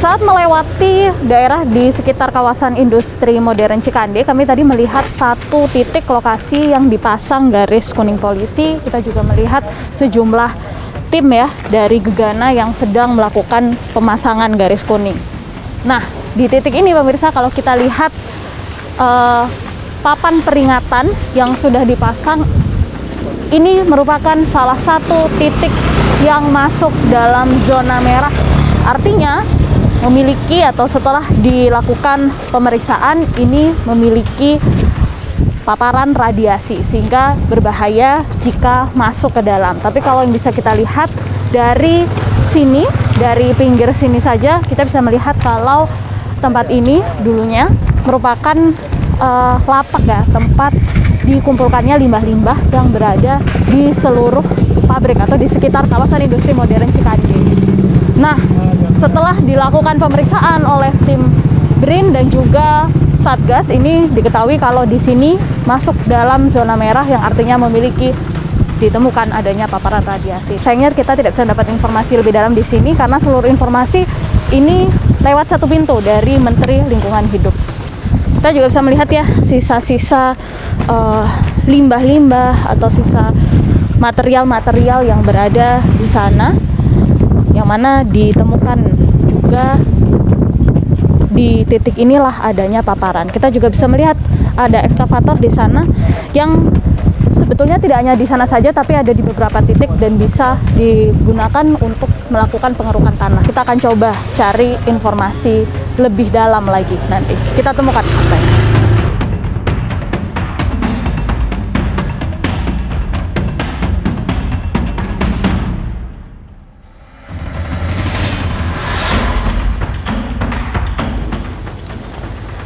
Saat melewati daerah di sekitar kawasan industri modern Cikande, kami tadi melihat satu titik lokasi yang dipasang garis kuning polisi. Kita juga melihat sejumlah tim ya dari Gegana yang sedang melakukan pemasangan garis kuning. Nah, di titik ini pemirsa, kalau kita lihat papan peringatan yang sudah dipasang, ini merupakan salah satu titik yang masuk dalam zona merah. Artinya memiliki atau setelah dilakukan pemeriksaan ini memiliki paparan radiasi sehingga berbahaya jika masuk ke dalam. Tapi kalau yang bisa kita lihat dari sini, dari pinggir sini saja kita bisa melihat kalau tempat ini dulunya merupakan lapak ya, tempat dikumpulkannya limbah-limbah yang berada di seluruh pabrik atau di sekitar kawasan industri modern Cikande. Nah, setelah dilakukan pemeriksaan oleh tim BRIN dan juga Satgas, ini diketahui kalau di sini masuk dalam zona merah yang artinya memiliki ditemukan adanya paparan radiasi. Sayangnya kita tidak bisa dapat informasi lebih dalam di sini karena seluruh informasi ini lewat satu pintu dari Menteri Lingkungan Hidup. Kita juga bisa melihat ya sisa-sisa limbah-limbah atau sisa material-material yang berada di sana, yang mana ditemukan juga di titik inilah adanya paparan. Kita juga bisa melihat ada ekskavator di sana yang sebetulnya tidak hanya di sana saja, tapi ada di beberapa titik dan bisa digunakan untuk melakukan pengerukan tanah. Kita akan coba cari informasi lebih dalam lagi nanti. Kita temukan faktanya.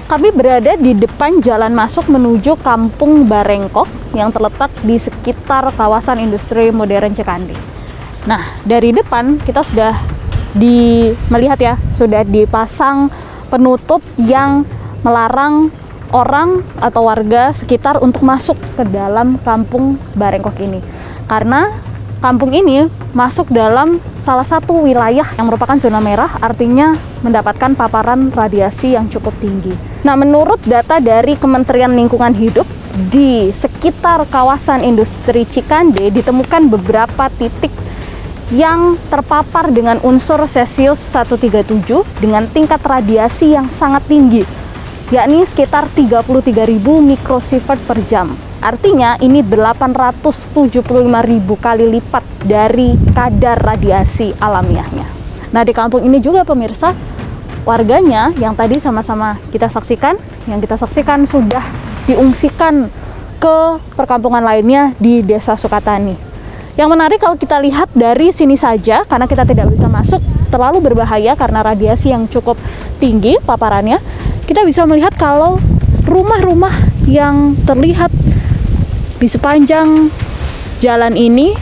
Kami berada di depan jalan masuk menuju Kampung Barengkok yang terletak di sekitar kawasan industri modern Cikande. Nah, dari depan kita sudah melihat ya, sudah dipasang penutup yang melarang orang atau warga sekitar untuk masuk ke dalam Kampung Barengkok ini. Karena kampung ini masuk dalam salah satu wilayah yang merupakan zona merah, artinya mendapatkan paparan radiasi yang cukup tinggi. Nah, menurut data dari Kementerian Lingkungan Hidup, di sekitar kawasan industri Cikande ditemukan beberapa titik yang terpapar dengan unsur Cesius 137 dengan tingkat radiasi yang sangat tinggi, yakni sekitar 33.000 mikrosievert per jam. Artinya ini 875.000 kali lipat dari kadar radiasi alamiahnya. Nah, di kampung ini juga pemirsa, warganya yang tadi sama-sama kita saksikan, sudah diungsikan ke perkampungan lainnya di Desa Sukatani. Yang menarik kalau kita lihat dari sini saja, karena kita tidak bisa masuk, terlalu berbahaya karena radiasi yang cukup tinggi paparannya, kita bisa melihat kalau rumah-rumah yang terlihat di sepanjang jalan ini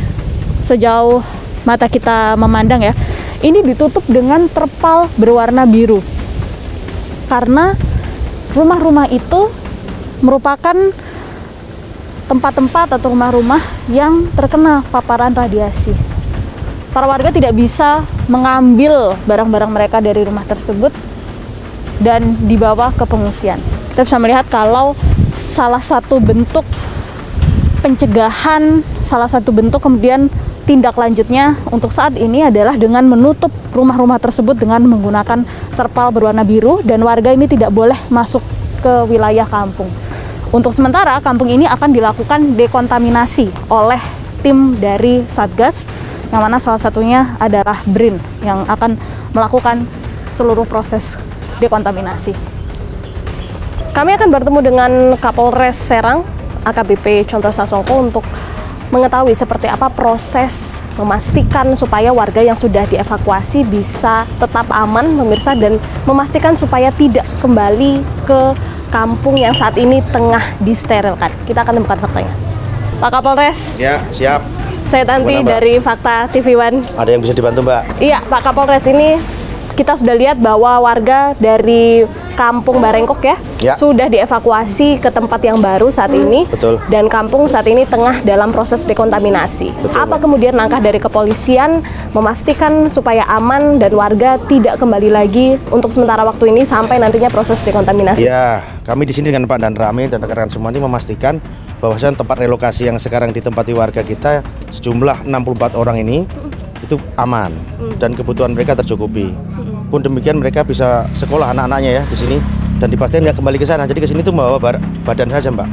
sejauh mata kita memandang ya, ini ditutup dengan terpal berwarna biru. Karena rumah-rumah itu merupakan tempat-tempat atau rumah-rumah yang terkena paparan radiasi. Para warga tidak bisa mengambil barang-barang mereka dari rumah tersebut dan dibawa ke pengungsian. Kita bisa melihat kalau salah satu bentuk pencegahan, salah satu bentuk kemudian tindak lanjutnya untuk saat ini adalah dengan menutup rumah-rumah tersebut dengan menggunakan terpal berwarna biru, dan warga ini tidak boleh masuk ke wilayah kampung. Untuk sementara, kampung ini akan dilakukan dekontaminasi oleh tim dari Satgas, yang mana salah satunya adalah BRIN yang akan melakukan seluruh proses dekontaminasi. Kami akan bertemu dengan Kapolres Serang, AKBP Condro Sasongko, untuk mengetahui seperti apa proses memastikan supaya warga yang sudah dievakuasi bisa tetap aman, pemirsa, dan memastikan supaya tidak kembali ke kampung yang saat ini tengah disterilkan. Kita akan temukan faktanya. Pak Kapolres. Ya, siap. Saya Tanti dari Fakta TV One. Ada yang bisa dibantu, Mbak? Iya, Pak Kapolres, ini kita sudah lihat bahwa warga dari Kampung Barengkok ya, Ya. sudah dievakuasi ke tempat yang baru saat ini. Betul. Dan kampung saat ini tengah dalam proses dekontaminasi. Betul, Apa Mbak. kemudian langkah dari kepolisian memastikan supaya aman dan warga tidak kembali lagi untuk sementara waktu ini sampai nantinya proses dekontaminasi? Ya, kami di sini dengan Pak dan Rame dan rekan-rekan semua ini memastikan bahwasanya tempat relokasi yang sekarang ditempati warga kita sejumlah 64 orang ini itu aman dan kebutuhan mereka tercukupi. Pun demikian mereka bisa sekolah anak-anaknya ya di sini dan dipastikan nggak kembali ke sana. Jadi ke sini tuh membawa badan saja, Mbak.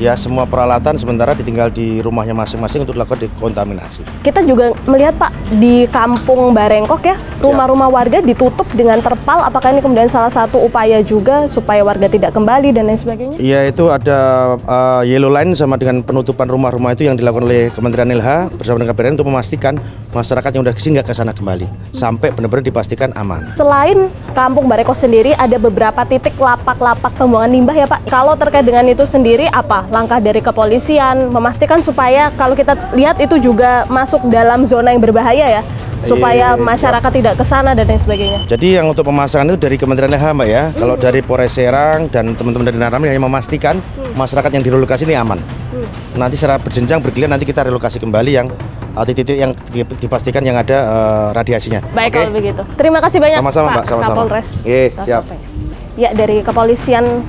Ya, semua peralatan sementara ditinggal di rumahnya masing-masing untuk dilakukan dekontaminasi. Kita juga melihat Pak di Kampung Barengkok ya, rumah-rumah warga ditutup dengan terpal. Apakah ini kemudian salah satu upaya juga supaya warga tidak kembali dan lain sebagainya? Iya, itu ada yellow line sama dengan penutupan rumah-rumah itu yang dilakukan oleh Kementerian LH bersama dengan KPRN untuk memastikan masyarakat yang udah kesini nggak ke sana kembali sampai benar-benar dipastikan aman. Selain Kampung Barengkok sendiri, ada beberapa titik lapak-lapak pembuangan limbah ya Pak. Kalau terkait dengan itu sendiri, apa langkah dari kepolisian memastikan supaya kalau kita lihat itu juga masuk dalam zona yang berbahaya ya, supaya masyarakat tidak ke sana dan lain sebagainya? Jadi yang untuk pemasangan itu dari Kementerian LH, Mbak ya. Kalau dari Polres Serang dan teman-teman dari Narame hanya memastikan masyarakat yang direlokasi ini aman. Nanti secara berjenjang bergiliran nanti kita relokasi kembali yang titik-titik yang dipastikan yang ada radiasinya. Baik, Oke? kalau begitu. Terima kasih banyak Sama-sama, Pak Mbak, sama-sama. Kapolres. Siap. Ya, dari kepolisian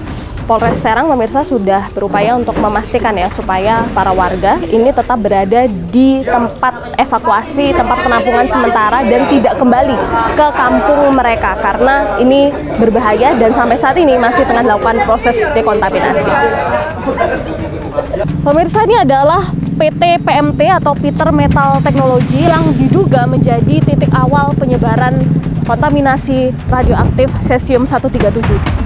Polres Serang, pemirsa, sudah berupaya untuk memastikan ya supaya para warga ini tetap berada di tempat evakuasi, tempat penampungan sementara dan tidak kembali ke kampung mereka karena ini berbahaya dan sampai saat ini masih tengah dilakukan proses dekontaminasi. Pemirsa, ini adalah PT PMT atau Peter Metal Technology yang diduga menjadi titik awal penyebaran kontaminasi radioaktif cesium 137.